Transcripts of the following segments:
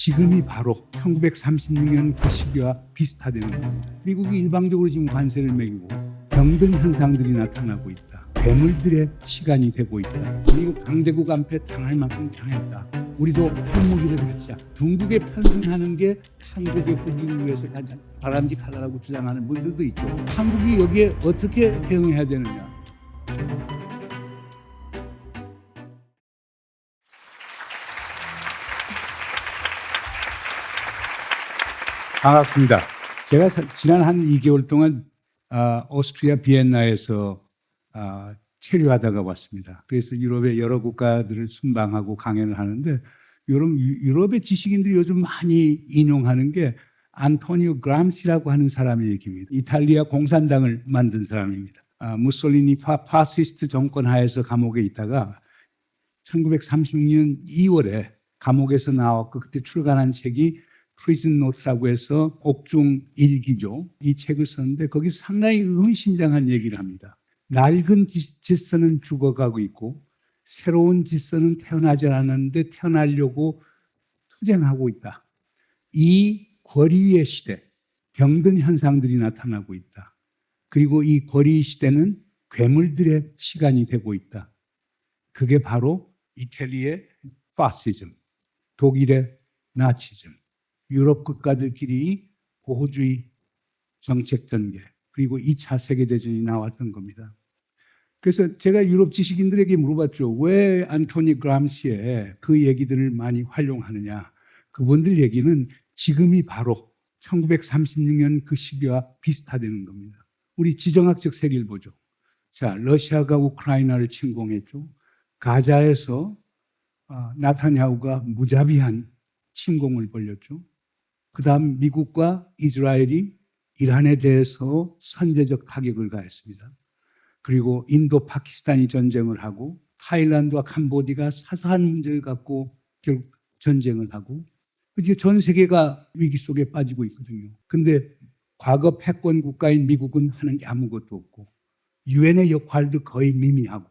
지금이 바로 1936년 그 시기와 비슷하다는 겁니다. 미국이 일방적으로 지금 관세를 매기고 병든 현상들이 나타나고 있다. 괴물들의 시간이 되고 있다. 미국 강대국 앞에 당할 만큼 당했다. 우리도 핵무기를 갖자. 중국에 편승하는 게 한국의 국익을 위해서 가장 바람직하다고 주장하는 분들도 있죠. 한국이 여기에 어떻게 대응해야 되느냐. 반갑습니다. 제가 지난 한 2개월 동안 오스트리아 비엔나에서 체류하다가 왔습니다. 그래서 유럽의 여러 국가들을 순방하고 강연을 하는데 유럽의 지식인들이 요즘 많이 인용하는 게 안토니오 그람시라고 하는 사람의 얘기입니다. 이탈리아 공산당을 만든 사람입니다. 무솔리니 파시스트 정권 하에서 감옥에 있다가 1936년 2월에 감옥에서 나왔고 그때 출간한 책이 프리즌 노트라고 해서 옥중 일기죠. 이 책을 썼는데 거기서 상당히 의미심장한 얘기를 합니다. 낡은 질서는 죽어가고 있고 새로운 질서는 태어나지 않았는데 태어나려고 투쟁하고 있다. 이 권위의 시대, 병든 현상들이 나타나고 있다. 그리고 이 권위 시대는 괴물들의 시간이 되고 있다. 그게 바로 이태리의 파시즘, 독일의 나치즘, 유럽 국가들끼리 보호주의 정책 전개, 그리고 2차 세계대전이 나왔던 겁니다. 그래서 제가 유럽 지식인들에게 물어봤죠. 왜 안토니 그람시의 그 얘기들을 많이 활용하느냐. 그분들 얘기는 지금이 바로 1936년 그 시기와 비슷하다는 겁니다. 우리 지정학적 세계를 보죠. 자, 러시아가 우크라이나를 침공했죠. 가자에서 나타냐후가 무자비한 침공을 벌였죠. 그 다음 미국과 이스라엘이 이란에 대해서 선제적 타격을 가했습니다. 그리고 인도 파키스탄이 전쟁을 하고 타일란드와 캄보디아가 사사한 문제를 갖고 결국 전쟁을 하고 이제 전 세계가 위기 속에 빠지고 있거든요. 근데 과거 패권 국가인 미국은 하는 게 아무것도 없고 유엔의 역할도 거의 미미하고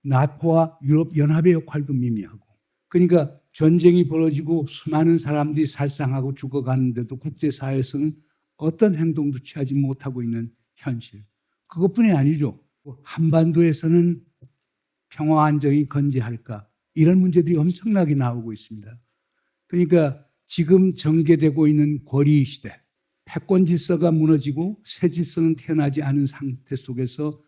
나토와 유럽 연합의 역할도 미미하고 그러니까 전쟁이 벌어지고 수많은 사람들이 살상하고 죽어가는데도 국제사회에서는 어떤 행동도 취하지 못하고 있는 현실. 그것뿐이 아니죠. 한반도에서는 평화 안정이 건재할까? 이런 문제들이 엄청나게 나오고 있습니다. 그러니까 지금 전개되고 있는 권위 시대, 패권 질서가 무너지고 새 질서는 태어나지 않은 상태 속에서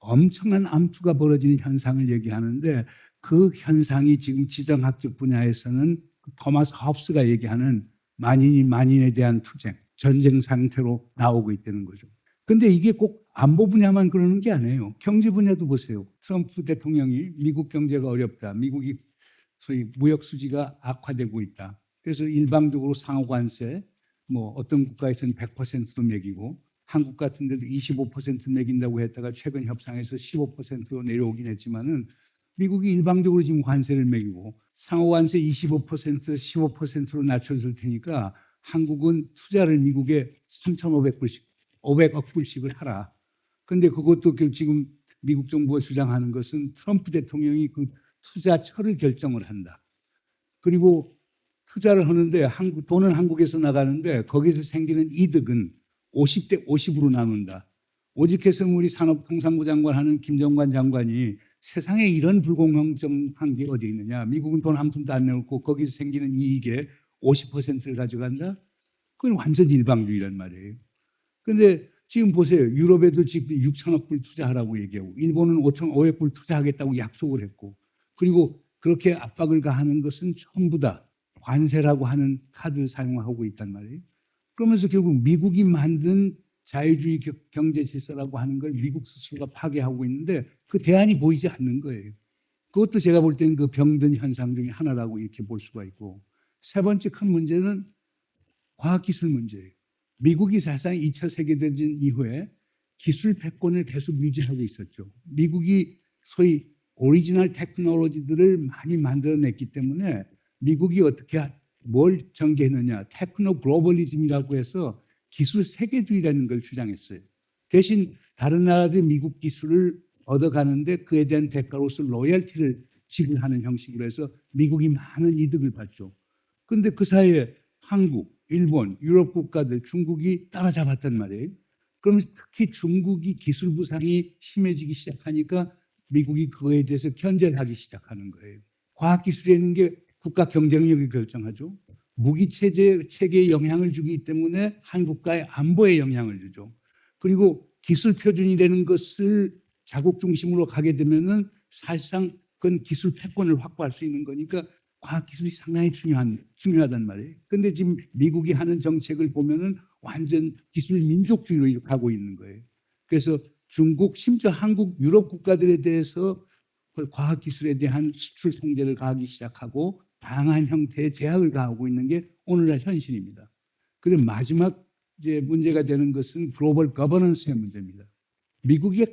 엄청난 암투가 벌어지는 현상을 얘기하는데 그 현상이 지금 지정학적 분야에서는 토마스 하우스가 얘기하는 만인이 만인에 대한 투쟁, 전쟁 상태로 나오고 있다는 거죠. 근데 이게 꼭 안보 분야만 그러는 게 아니에요. 경제 분야도 보세요. 트럼프 대통령이 미국 경제가 어렵다. 미국이 소위 무역 수지가 악화되고 있다. 그래서 일방적으로 상호 관세, 어떤 국가에서는 100%도 매기고 한국 같은 데도 25% 매긴다고 했다가 최근 협상에서 15%로 내려오긴 했지만은 미국이 일방적으로 지금 관세를 매기고 상호 관세 25%, 15%로 낮춰줄 테니까 한국은 투자를 미국에 3,500불씩, 500억 불씩을 하라. 그런데 그것도 지금 미국 정부가 주장하는 것은 트럼프 대통령이 그 투자처를 결정을 한다. 그리고 투자를 하는데 돈은 한국에서 나가는데 거기서 생기는 이득은 50대 50으로 나눈다. 오직해서 우리 산업통상부 장관 하는 김정관 장관이 세상에 이런 불공정한 게 어디 있느냐. 미국은 돈 한 푼도 안 내놓고 거기서 생기는 이익의 50%를 가져간다? 그건 완전히 일방주의란 말이에요. 그런데 지금 보세요. 유럽에도 지금 6천억 불 투자하라고 얘기하고 일본은 5,500 불 투자하겠다고 약속을 했고 그리고 그렇게 압박을 가하는 것은 전부 다 관세라고 하는 카드를 사용하고 있단 말이에요. 그러면서 결국 미국이 만든 자유주의 경제 질서라고 하는 걸 미국 스스로가 파괴하고 있는데 그 대안이 보이지 않는 거예요. 그것도 제가 볼 때는 그 병든 현상 중에 하나라고 이렇게 볼 수가 있고 세 번째 큰 문제는 과학기술 문제예요. 미국이 사실상 2차 세계대전 이후에 기술 패권을 계속 유지하고 있었죠. 미국이 소위 오리지널 테크놀로지들을 많이 만들어냈기 때문에 미국이 어떻게 뭘 전개했느냐. 테크노 글로벌리즘이라고 해서 기술 세계주의라는 걸 주장했어요. 대신 다른 나라들이 미국 기술을 얻어가는데 그에 대한 대가로서 로열티를 지불하는 형식으로 해서 미국이 많은 이득을 받죠. 근데 그 사이에 한국, 일본, 유럽 국가들, 중국이 따라잡았단 말이에요. 그러면서 특히 중국이 기술 부상이 심해지기 시작하니까 미국이 그거에 대해서 견제를 하기 시작하는 거예요. 과학기술이라는 게 국가 경쟁력을 결정하죠. 무기체계에 영향을 주기 때문에 한 국가의 안보에 영향을 주죠. 그리고 기술 표준이라는 것을 자국 중심으로 가게 되면은 사실상 그건 기술 패권을 확보할 수 있는 거니까 과학기술이 상당히 중요하단 말이에요. 근데 지금 미국이 하는 정책을 보면은 완전 기술 민족주의로 가고 있는 거예요. 그래서 중국, 심지어 한국, 유럽 국가들에 대해서 과학기술에 대한 수출 통제를 가하기 시작하고 다양한 형태의 제약을 가하고 있는 게 오늘날 현실입니다. 그런데 마지막 이제 문제가 되는 것은 글로벌 거버넌스의 문제입니다. 미국이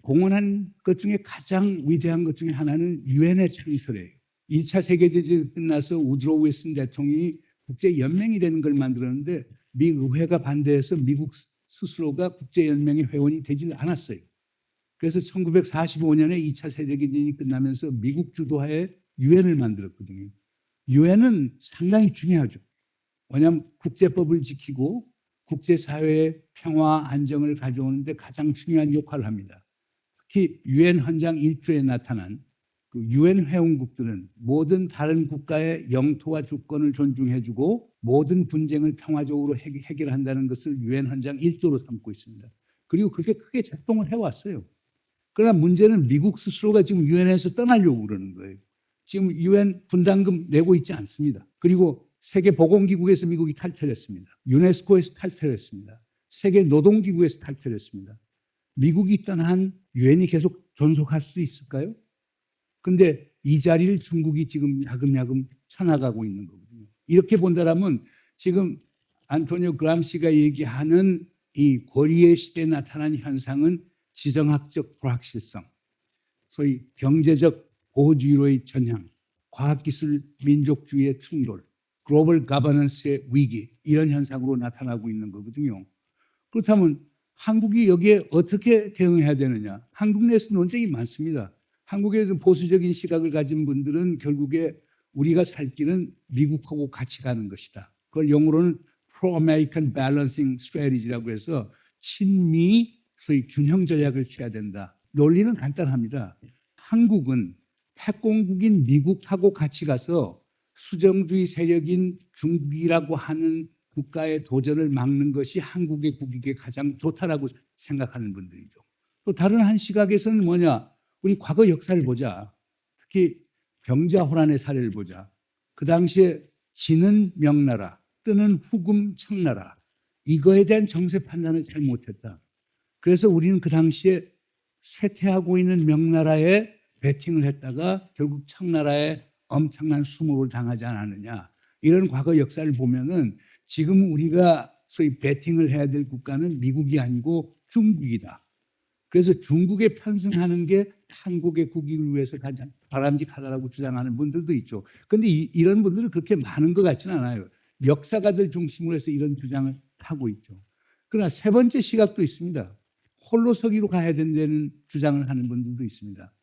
공헌한 것 중에 가장 위대한 것 중에 하나는 유엔의 창설이에요. 2차 세계대전이 끝나서 우드로 윌슨 대통령이 국제연맹이라는 걸 만들었는데 미 의회가 반대해서 미국 스스로가 국제연맹의 회원이 되질 않았어요. 그래서 1945년에 2차 세계대전이 끝나면서 미국 주도하에 유엔을 만들었거든요. 유엔은 상당히 중요하죠. 왜냐하면 국제법을 지키고 국제사회의 평화 안정을 가져오는데 가장 중요한 역할을 합니다. 특히 유엔 헌장 1조에 나타난 그 유엔 회원국들은 모든 다른 국가의 영토와 주권을 존중해주고 모든 분쟁을 평화적으로 해결한다는 것을 유엔 헌장 1조로 삼고 있습니다. 그리고 그게 크게 작동을 해왔어요. 그러나 문제는 미국 스스로가 지금 유엔에서 떠나려고 그러는 거예요. 지금 유엔 분담금 내고 있지 않습니다. 그리고 세계보건기구에서 미국이 탈퇴했습니다. 유네스코에서 탈퇴했습니다. 세계노동기구에서 탈퇴했습니다. 미국이 떠난 유엔이 계속 존속할 수 있을까요? 근데 이 자리를 중국이 지금 야금야금 쳐나가고 있는 거거든요. 이렇게 본다면 지금 안토니오 그람시가 얘기하는 이 고리의 시대에 나타난 현상은 지정학적 불확실성, 소위 경제적 보호주의로의 전향, 과학기술 민족주의의 충돌, 글로벌 가버넌스의 위기 이런 현상으로 나타나고 있는 거거든요. 그렇다면 한국이 여기에 어떻게 대응해야 되느냐. 한국 내에서 논쟁이 많습니다. 한국에서 보수적인 시각을 가진 분들은 결국에 우리가 살 길은 미국하고 같이 가는 것이다. 그걸 영어로는 Pro-American Balancing Strategy라고 해서 친미 소위 균형 전략을 취해야 된다. 논리는 간단합니다. 한국은 패권국인 미국하고 같이 가서 수정주의 세력인 중국이라고 하는 국가의 도전을 막는 것이 한국의 국익에 가장 좋다라고 생각하는 분들이죠. 또 다른 한 시각에서는 뭐냐? 우리 과거 역사를 보자. 특히 병자호란의 사례를 보자. 그 당시에 지는 명나라, 뜨는 후금 청나라 이거에 대한 정세 판단을 잘 못했다. 그래서 우리는 그 당시에 쇠퇴하고 있는 명나라에 배팅을 했다가 결국 청나라에 엄청난 수모를 당하지 않았느냐. 이런 과거 역사를 보면은 지금 우리가 소위 배팅을 해야 될 국가는 미국이 아니고 중국이다. 그래서 중국에 편승하는 게 한국의 국익을 위해서 가장 바람직하다고 주장하는 분들도 있죠. 그런데 이런 분들은 그렇게 많은 것 같지는 않아요. 역사가들 중심으로 해서 이런 주장을 하고 있죠. 그러나 세 번째 시각도 있습니다. 홀로서기로 가야 된다는 주장을 하는 분들도 있습니다.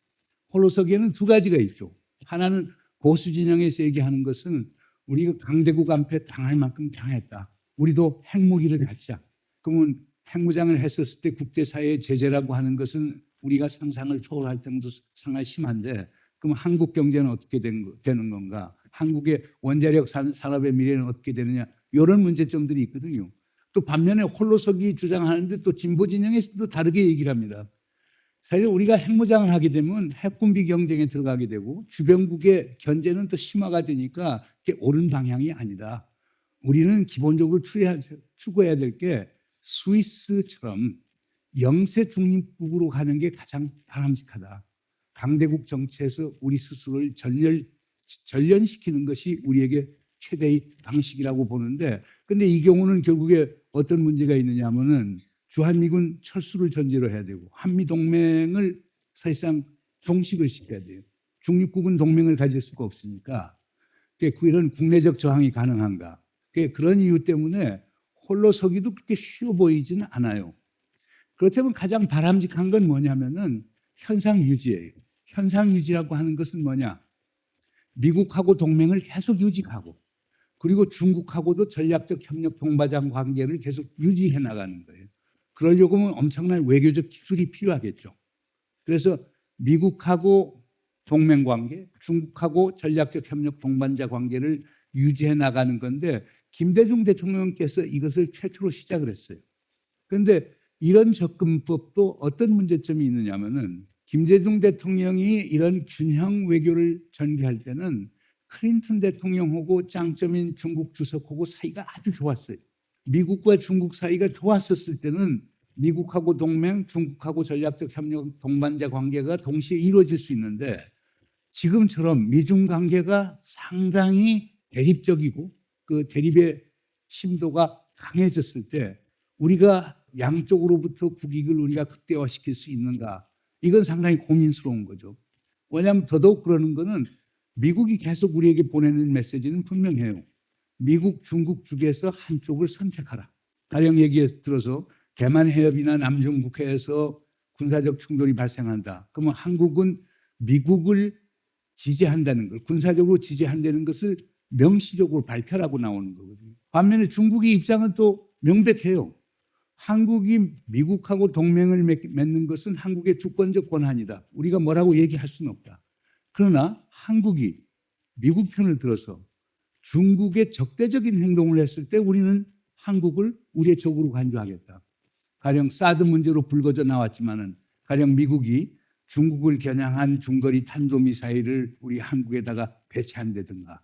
홀로서기에는 두 가지가 있죠. 하나는 보수 진영에서 얘기하는 것은 우리가 강대국 앞에 당할 만큼 당했다. 우리도 핵무기를 갖자. 그러면 핵무장을 했었을 때 국제사회의 제재라고 하는 것은 우리가 상상을 초월할 정도 상당히 심한데 그럼 한국 경제는 어떻게 되는 건가? 한국의 원자력 산업의 미래는 어떻게 되느냐? 이런 문제점들이 있거든요. 또 반면에 홀로서기 주장하는데 또 진보 진영에서도 다르게 얘기를 합니다. 사실 우리가 핵무장을 하게 되면 핵군비 경쟁에 들어가게 되고 주변국의 견제는 또 심화가 되니까 그게 옳은 방향이 아니다. 우리는 기본적으로 추구해야 될 게 스위스처럼 영세 중립국으로 가는 게 가장 바람직하다. 강대국 정치에서 우리 스스로를 전련시키는 것이 우리에게 최대의 방식이라고 보는데 근데 이 경우는 결국에 어떤 문제가 있느냐 하면은 주한미군 철수를 전제로 해야 되고 한미동맹을 사실상 종식을 시켜야 돼요. 중립국은 동맹을 가질 수가 없으니까 이런 국내적 저항이 가능한가. 그런 이유 때문에 홀로 서기도 그렇게 쉬워 보이지는 않아요. 그렇다면 가장 바람직한 건 뭐냐면은 현상 유지예요. 현상 유지라고 하는 것은 뭐냐. 미국하고 동맹을 계속 유지하고 그리고 중국하고도 전략적 협력 동반자 관계를 계속 유지해 나가는 거예요. 그러려고 하면 엄청난 외교적 기술이 필요하겠죠. 그래서 미국하고 동맹 관계, 중국하고 전략적 협력 동반자 관계를 유지해 나가는 건데 김대중 대통령께서 이것을 최초로 시작을 했어요. 그런데 이런 접근법도 어떤 문제점이 있느냐면은 김대중 대통령이 이런 균형 외교를 전개할 때는 클린턴 대통령하고 짱점인 중국 주석하고 사이가 아주 좋았어요. 미국과 중국 사이가 좋았었을 때는 미국하고 동맹, 중국하고 전략적 협력 동반자 관계가 동시에 이루어질 수 있는데 지금처럼 미중 관계가 상당히 대립적이고 그 대립의 심도가 강해졌을 때 우리가 양쪽으로부터 국익을 우리가 극대화시킬 수 있는가? 이건 상당히 고민스러운 거죠. 왜냐하면 더더욱 그러는 거는 미국이 계속 우리에게 보내는 메시지는 분명해요. 미국, 중국 중에서 한쪽을 선택하라. 가령 얘기 들어서 대만 해협이나 남중국해에서 군사적 충돌이 발생한다. 그러면 한국은 미국을 지지한다는 걸, 군사적으로 지지한다는 것을 명시적으로 밝혀라고 나오는 거거든요. 반면에 중국의 입장은 또 명백해요. 한국이 미국하고 동맹을 맺는 것은 한국의 주권적 권한이다. 우리가 뭐라고 얘기할 수는 없다. 그러나 한국이 미국 편을 들어서 중국의 적대적인 행동을 했을 때 우리는 한국을 우리의 적으로 간주하겠다. 가령 사드 문제로 불거져 나왔지만은 가령 미국이 중국을 겨냥한 중거리 탄도미사일을 우리 한국에다가 배치한다든가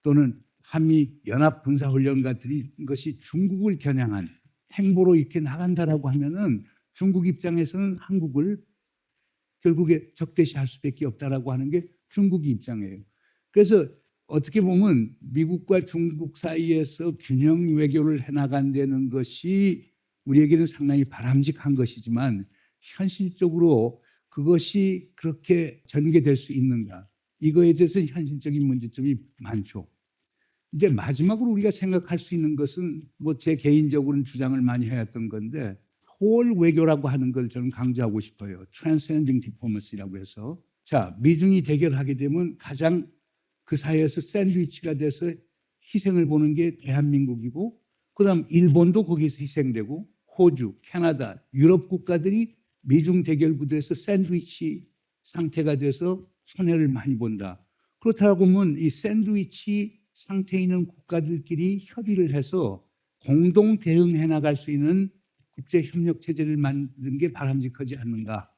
또는 한미 연합 군사훈련 같은 것이 중국을 겨냥한 행보로 이렇게 나간다라고 하면은 중국 입장에서는 한국을 결국에 적대시할 수밖에 없다라고 하는 게 중국의 입장이에요. 그래서 어떻게 보면 미국과 중국 사이에서 균형 외교를 해나간다는 것이 우리에게는 상당히 바람직한 것이지만 현실적으로 그것이 그렇게 전개될 수 있는가? 이거에 대해서 현실적인 문제점이 많죠. 이제 마지막으로 우리가 생각할 수 있는 것은 뭐 제 개인적으로는 주장을 많이 해왔던 건데 초월 외교라고 하는 걸 저는 강조하고 싶어요. Transcending Diplomacy라고 해서 자 미중이 대결하게 되면 가장 그 사이에서 샌드위치가 돼서 희생을 보는 게 대한민국이고 그다음 일본도 거기서 희생되고 호주, 캐나다, 유럽 국가들이 미중 대결 구도에서 샌드위치 상태가 돼서 손해를 많이 본다. 그렇다고 하면 이 샌드위치 상태에 있는 국가들끼리 협의를 해서 공동 대응해 나갈 수 있는 국제협력 체제를 만드는 게 바람직하지 않는가.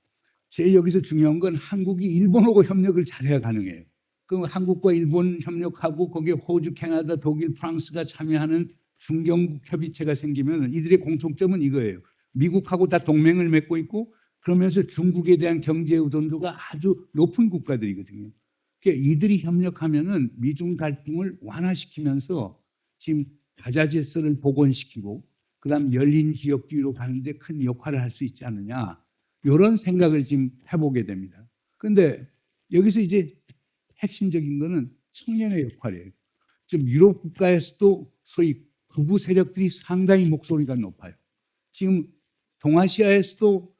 제 여기서 중요한 건 한국이 일본하고 협력을 잘해야 가능해요. 그럼 한국과 일본 협력하고 거기에 호주, 캐나다, 독일, 프랑스가 참여하는 중경국 협의체가 생기면 이들의 공통점은 이거예요. 미국하고 다 동맹을 맺고 있고 그러면서 중국에 대한 경제 의존도가 아주 높은 국가들이거든요. 그러니까 이들이 협력하면은 미중 갈등을 완화시키면서 지금 다자질서를 복원시키고 그다음 열린 지역주의로 가는데 큰 역할을 할 수 있지 않느냐 이런 생각을 지금 해보게 됩니다. 그런데 여기서 이제 핵심적인 거는 청년의 역할이에요. 좀 유럽 국가에서도 소위 극우 세력들이 상당히 목소리가 높아요. 지금 동아시아에서도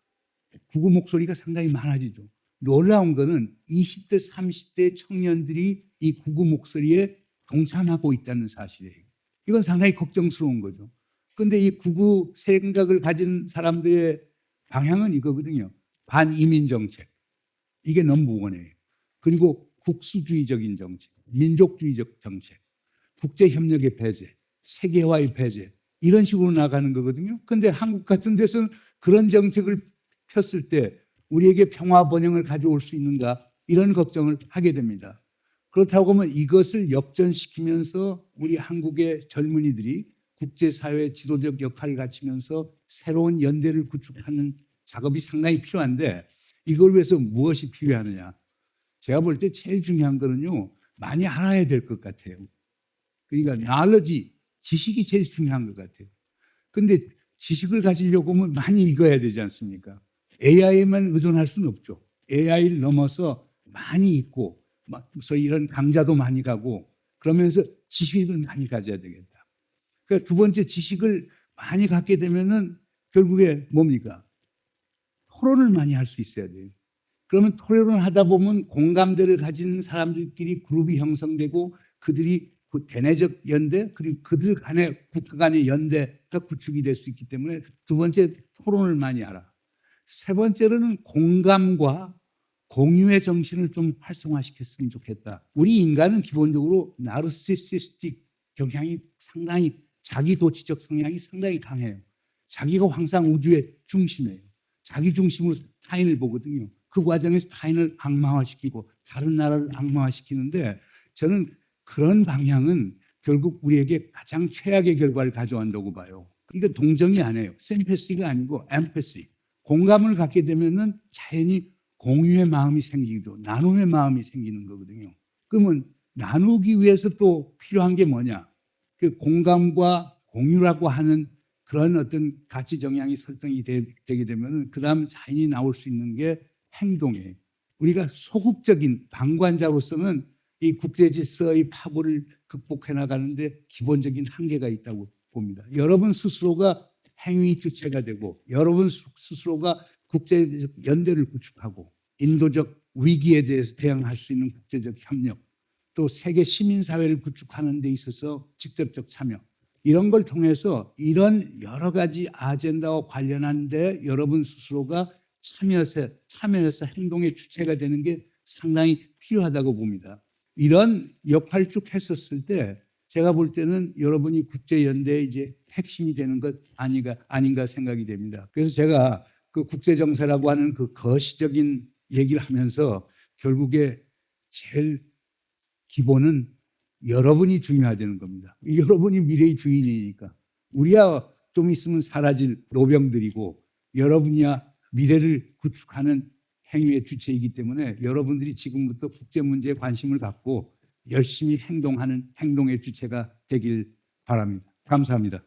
극우 목소리가 상당히 많아지죠. 놀라운 거는 20대, 30대 청년들이 이 극우 목소리에 동참하고 있다는 사실이에요. 이건 상당히 걱정스러운 거죠. 그런데 이 극우 생각을 가진 사람들의 방향은 이거거든요. 반이민 정책. 이게 넘버원이에요. 그리고 국수주의적인 정책, 민족주의적 정책, 국제협력의 배제, 세계화의 배제 이런 식으로 나가는 거거든요. 그런데 한국 같은 데서는 그런 정책을 폈을 때 우리에게 평화 번영을 가져올 수 있는가 이런 걱정을 하게 됩니다. 그렇다고 하면 이것을 역전시키면서 우리 한국의 젊은이들이 국제사회의 지도적 역할을 갖추면서 새로운 연대를 구축하는 작업이 상당히 필요한데 이걸 위해서 무엇이 필요하느냐. 제가 볼 때 제일 중요한 거는요. 많이 알아야 될 것 같아요. 그러니까 knowledge, 지식이 제일 중요한 것 같아요. 그런데 지식을 가지려고 하면 많이 읽어야 되지 않습니까? AI에만 의존할 수는 없죠. AI를 넘어서 많이 읽고 소위 이런 강좌도 많이 가고 그러면서 지식을 많이 가져야 되겠다. 그러니까 두 번째 지식을 많이 갖게 되면은 결국에 뭡니까? 토론을 많이 할 수 있어야 돼요. 그러면 토론을 하다 보면 공감대를 가진 사람들끼리 그룹이 형성되고 그들이 그 대내적 연대 그리고 그들 간의 국가 간의 연대가 구축이 될 수 있기 때문에 두 번째 토론을 많이 하라. 세 번째로는 공감과 공유의 정신을 좀 활성화시켰으면 좋겠다. 우리 인간은 기본적으로 나르시시스틱 경향이 상당히 자기 도취적 성향이 상당히 강해요. 자기가 항상 우주의 중심이에요. 자기 중심으로 타인을 보거든요. 그 과정에서 타인을 악마화시키고 다른 나라를 악마화시키는데 저는 그런 방향은 결국 우리에게 가장 최악의 결과를 가져온다고 봐요. 이거 동정이 아니에요. 셈패시가 아니고 엠패시. 공감을 갖게 되면은 자연히 공유의 마음이 생기고 나눔의 마음이 생기는 거거든요. 그러면 나누기 위해서 또 필요한 게 뭐냐? 그 공감과 공유라고 하는 그런 어떤 가치 정향이 설정이 되게 되면 그다음 자연히 나올 수 있는 게 행동이에요. 우리가 소극적인 방관자로서는 이 국제 질서의 파고를 극복해 나가는데 기본적인 한계가 있다고 봅니다. 여러분 스스로가 행위 주체가 되고 여러분 스스로가 국제적 연대를 구축하고 인도적 위기에 대해서 대응할 수 있는 국제적 협력 또 세계 시민사회를 구축하는 데 있어서 직접적 참여 이런 걸 통해서 이런 여러 가지 아젠다와 관련한 데 여러분 스스로가 참여해서 행동의 주체가 되는 게 상당히 필요하다고 봅니다. 이런 역할을 쭉 했었을 때 제가 볼 때는 여러분이 국제연대의 이제 핵심이 되는 것 아닌가 생각이 됩니다. 그래서 제가 그 국제정세라고 하는 그 거시적인 얘기를 하면서 결국에 제일 기본은 여러분이 중요하다는 겁니다. 여러분이 미래의 주인이니까. 우리야 좀 있으면 사라질 노병들이고 여러분이야 미래를 구축하는 행위의 주체이기 때문에 여러분들이 지금부터 국제 문제에 관심을 갖고 열심히 행동하는 행동의 주체가 되길 바랍니다. 감사합니다.